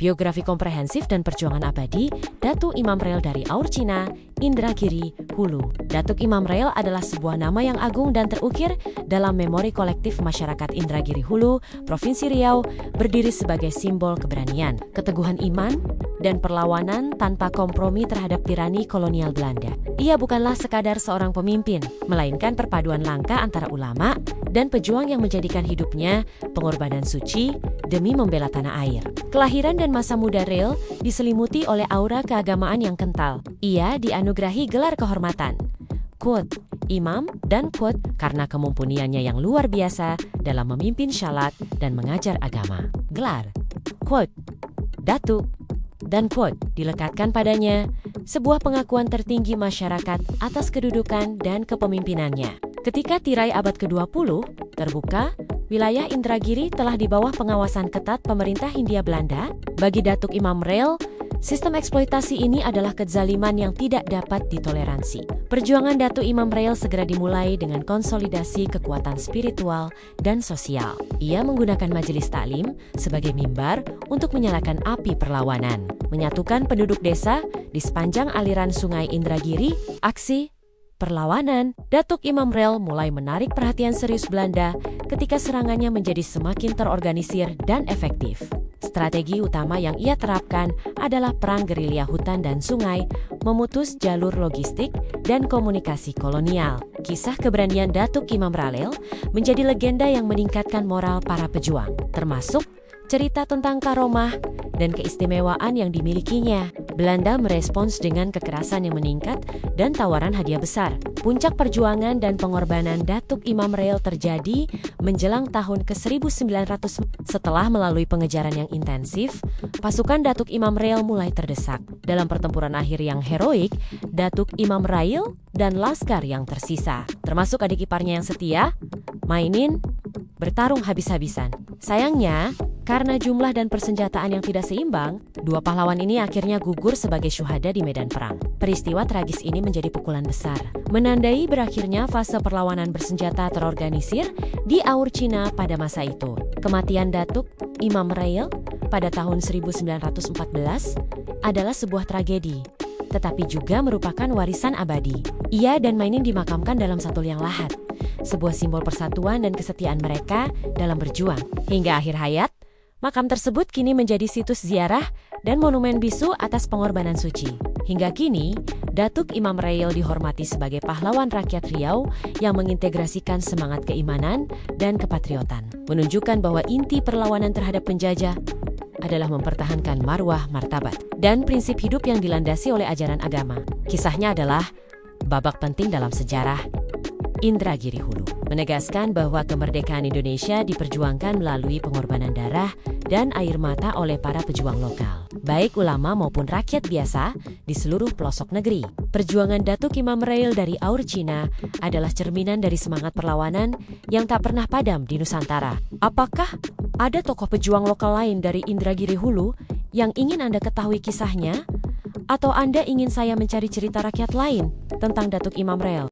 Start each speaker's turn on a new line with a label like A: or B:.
A: Biografi komprehensif dan perjuangan abadi Datuk Imam Rel dari Aur Cina, Indragiri, Hulu. Datuk Imam Rel adalah sebuah nama yang agung dan terukir dalam memori kolektif masyarakat Indragiri Hulu, Provinsi Riau, berdiri sebagai simbol keberanian, keteguhan iman, dan perlawanan tanpa kompromi terhadap tirani kolonial Belanda. Ia bukanlah sekadar seorang pemimpin, melainkan perpaduan langka antara ulama dan pejuang yang menjadikan hidupnya pengorbanan suci demi membela tanah air. Kelahiran dan masa muda Rel diselimuti oleh aura keagamaan yang kental. Ia dianugerahi gelar kehormatan, quote, Imam, dan quote, karena kemumpuniannya yang luar biasa dalam memimpin syalat dan mengajar agama. Gelar, quote, Datuk, dan quote, dilekatkan padanya sebuah pengakuan tertinggi masyarakat atas kedudukan dan kepemimpinannya. Ketika tirai abad ke-20 terbuka, wilayah Indragiri telah di bawah pengawasan ketat pemerintah Hindia Belanda. Bagi Datuk Imam Rel, sistem eksploitasi ini adalah kezaliman yang tidak dapat ditoleransi. Perjuangan Datuk Imam Rel segera dimulai dengan konsolidasi kekuatan spiritual dan sosial. Ia menggunakan majelis taklim sebagai mimbar untuk menyalakan api perlawanan, menyatukan penduduk desa di sepanjang aliran sungai Indragiri. Aksi perlawanan Datuk Imam Rel mulai menarik perhatian serius Belanda ketika serangannya menjadi semakin terorganisir dan efektif. Strategi utama yang ia terapkan adalah perang gerilya hutan dan sungai, memutus jalur logistik dan komunikasi kolonial. Kisah keberanian Datuk Imam Rel menjadi legenda yang meningkatkan moral para pejuang, termasuk cerita tentang karomah dan keistimewaan yang dimilikinya. Belanda merespons dengan kekerasan yang meningkat dan tawaran hadiah besar. Puncak perjuangan dan pengorbanan Datuk Imam Rel terjadi menjelang tahun ke-1900. Setelah melalui pengejaran yang intensif, pasukan Datuk Imam Rel mulai terdesak. Dalam pertempuran akhir yang heroik, Datuk Imam Rel dan laskar yang tersisa, termasuk adik iparnya yang setia, Mainin, bertarung habis-habisan. Sayangnya, karena jumlah dan persenjataan yang tidak seimbang, dua pahlawan ini akhirnya gugur sebagai syuhada di medan perang. Peristiwa tragis ini menjadi pukulan besar, menandai berakhirnya fase perlawanan bersenjata terorganisir di Aur Cina pada masa itu. Kematian Datuk Imam Rel pada tahun 1914 adalah sebuah tragedi, tetapi juga merupakan warisan abadi. Ia dan Mainin dimakamkan dalam satu liang lahat, sebuah simbol persatuan dan kesetiaan mereka dalam berjuang. Hingga akhir hayat, makam tersebut kini menjadi situs ziarah dan monumen bisu atas pengorbanan suci. Hingga kini, Datuk Imam Rel dihormati sebagai pahlawan rakyat Riau yang mengintegrasikan semangat keimanan dan kepatriotan, menunjukkan bahwa inti perlawanan terhadap penjajah adalah mempertahankan marwah martabat dan prinsip hidup yang dilandasi oleh ajaran agama. Kisahnya adalah babak penting dalam sejarah Indragiri Hulu, menegaskan bahwa kemerdekaan Indonesia diperjuangkan melalui pengorbanan darah dan air mata oleh para pejuang lokal, baik ulama maupun rakyat biasa di seluruh pelosok negeri. Perjuangan Datuk Imam Rel dari Aur Cina adalah cerminan dari semangat perlawanan yang tak pernah padam di Nusantara. Apakah ada tokoh pejuang lokal lain dari Indragiri Hulu yang ingin Anda ketahui kisahnya? Atau Anda ingin saya mencari cerita rakyat lain tentang Datuk Imam Rel?